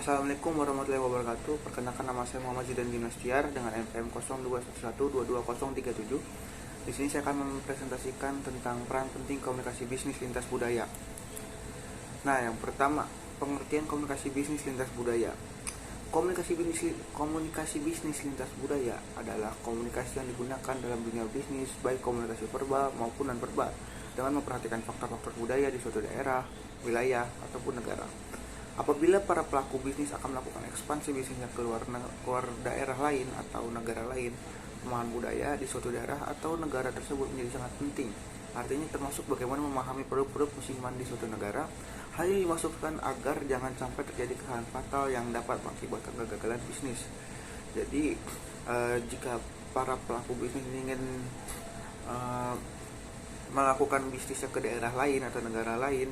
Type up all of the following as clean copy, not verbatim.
Assalamualaikum warahmatullahi wabarakatuh. Perkenalkan, nama saya Muhammad Zidan Dinastiar dengan NPM 0211222037. Di sini saya akan mempresentasikan tentang peran penting komunikasi bisnis lintas budaya. Nah, yang pertama, pengertian komunikasi bisnis lintas budaya. Komunikasi bisnis lintas budaya adalah komunikasi yang digunakan dalam dunia bisnis, baik komunikasi verbal maupun non-verbal, dengan memperhatikan faktor-faktor budaya di suatu daerah, wilayah, ataupun negara. Apabila para pelaku bisnis akan melakukan ekspansi bisnisnya keluar daerah lain atau negara lain, pemahaman budaya di suatu daerah atau negara tersebut menjadi sangat penting. Artinya termasuk bagaimana memahami produk-produk musiman di suatu negara. Hal ini dimaksudkan agar jangan sampai terjadi kesalahan fatal yang dapat mengakibatkan kegagalan bisnis. Jadi jika para pelaku bisnis ingin melakukan bisnisnya ke daerah lain atau negara lain,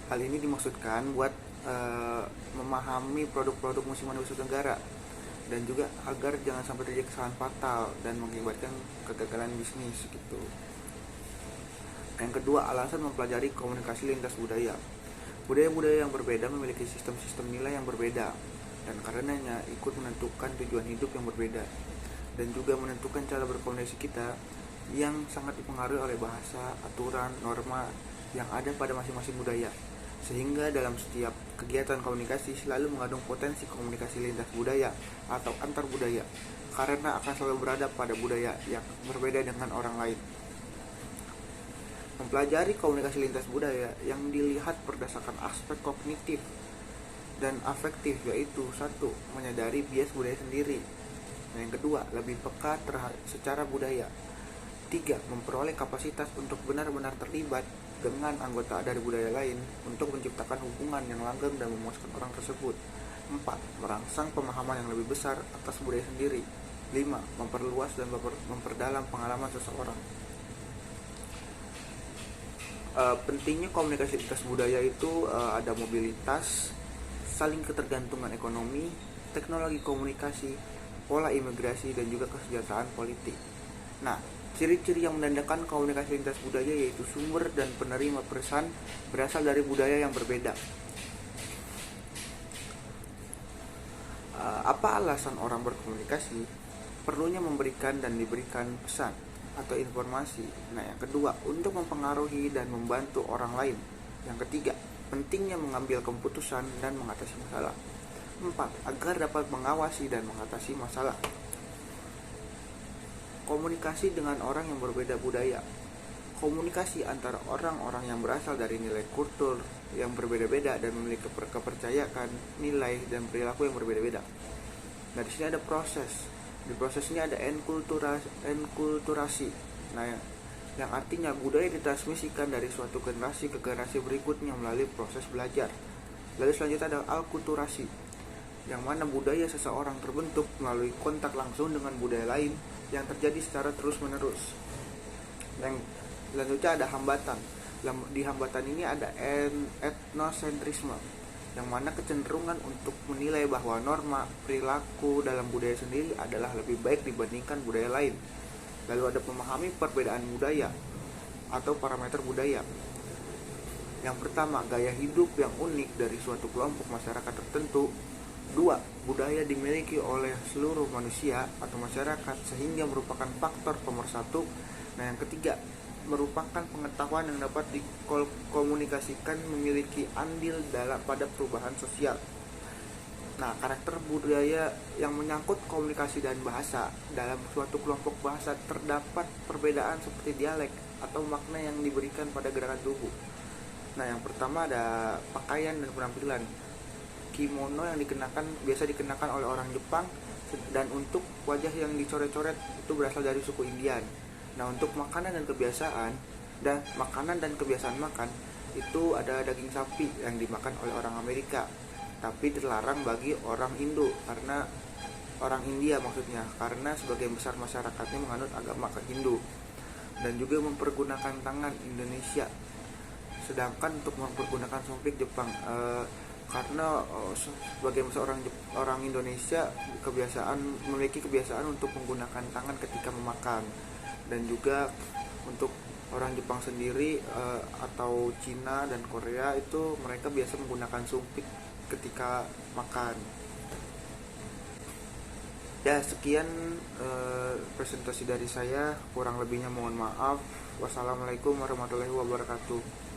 Hal ini dimaksudkan buat memahami produk-produk musiman di suatu negara, dan juga agar jangan sampai terjadi kesalahan fatal dan mengakibatkan kegagalan bisnis gitu. Yang kedua, alasan mempelajari komunikasi lintas budaya. Budaya-budaya yang berbeda memiliki sistem-sistem nilai yang berbeda, dan karenanya ikut menentukan tujuan hidup yang berbeda, dan juga menentukan cara berkomunikasi kita yang sangat dipengaruhi oleh bahasa, aturan, norma yang ada pada masing-masing budaya. Sehingga dalam setiap kegiatan komunikasi selalu mengandung potensi komunikasi lintas budaya atau antar budaya, karena akan selalu berada pada budaya yang berbeda dengan orang lain. Mempelajari komunikasi lintas budaya yang dilihat berdasarkan aspek kognitif dan afektif, yaitu satu, menyadari bias budaya sendiri. Yang kedua, lebih peka secara budaya. Tiga, memperoleh kapasitas untuk benar-benar terlibat dengan anggota dari budaya lain untuk menciptakan hubungan yang langgeng dan memuaskan orang tersebut. 4. Merangsang pemahaman yang lebih besar atas budaya sendiri. 5. Memperluas dan memperdalam pengalaman seseorang. Pentingnya komunikasi lintas budaya itu ada mobilitas, saling ketergantungan ekonomi, teknologi komunikasi, pola imigrasi, dan juga kesejahteraan politik. Nah, ciri-ciri yang menandakan komunikasi lintas budaya yaitu sumber dan penerima pesan berasal dari budaya yang berbeda. Apa alasan orang berkomunikasi? Perlunya memberikan dan diberikan pesan atau informasi. Nah, yang kedua, untuk mempengaruhi dan membantu orang lain. Yang ketiga, pentingnya mengambil keputusan dan mengatasi masalah. 4. Agar dapat mengawasi dan mengatasi masalah. Komunikasi dengan orang yang berbeda budaya. Komunikasi antara orang-orang yang berasal dari nilai kultur yang berbeda-beda dan memiliki kepercayaan, nilai dan perilaku yang berbeda-beda. Nah, di sini ada proses. Di proses ini ada enkulturasi. Nah, yang artinya budaya ditransmisikan dari suatu generasi ke generasi berikutnya melalui proses belajar. Lalu selanjutnya ada alkulturasi, yang mana budaya seseorang terbentuk melalui kontak langsung dengan budaya lain yang terjadi secara terus-menerus. Yang selanjutnya ada hambatan. Di hambatan ini ada etnosentrisme, yang mana kecenderungan untuk menilai bahwa norma perilaku dalam budaya sendiri adalah lebih baik dibandingkan budaya lain. Lalu ada memahami perbedaan budaya atau parameter budaya. Yang pertama, gaya hidup yang unik dari suatu kelompok masyarakat tertentu. 2. Budaya dimiliki oleh seluruh manusia atau masyarakat sehingga merupakan faktor pemersatu. Nah, yang ketiga, merupakan pengetahuan yang dapat dikomunikasikan memiliki andil pada perubahan sosial. Nah, karakter budaya yang menyangkut komunikasi dan bahasa. Dalam suatu kelompok bahasa terdapat perbedaan seperti dialek atau makna yang diberikan pada gerakan tubuh. Nah, yang pertama ada pakaian dan penampilan. Kimono yang biasa dikenakan oleh orang Jepang, dan untuk wajah yang dicoret-coret itu berasal dari suku Indian. Nah, untuk makanan dan kebiasaan makan itu ada daging sapi yang dimakan oleh orang Amerika, tapi dilarang bagi orang Indo karena orang India maksudnya, karena sebagian besar masyarakatnya menganut agama Hindu. Dan juga mempergunakan tangan Indonesia, sedangkan untuk mempergunakan sumpit Jepang. Karena sebagai orang Indonesia memiliki kebiasaan untuk menggunakan tangan ketika memakan, dan juga untuk Orang Jepang sendiri atau Cina dan Korea itu mereka biasa menggunakan sumpit ketika makan. Ya, sekian presentasi dari saya, kurang lebihnya mohon maaf. Wassalamualaikum warahmatullahi wabarakatuh.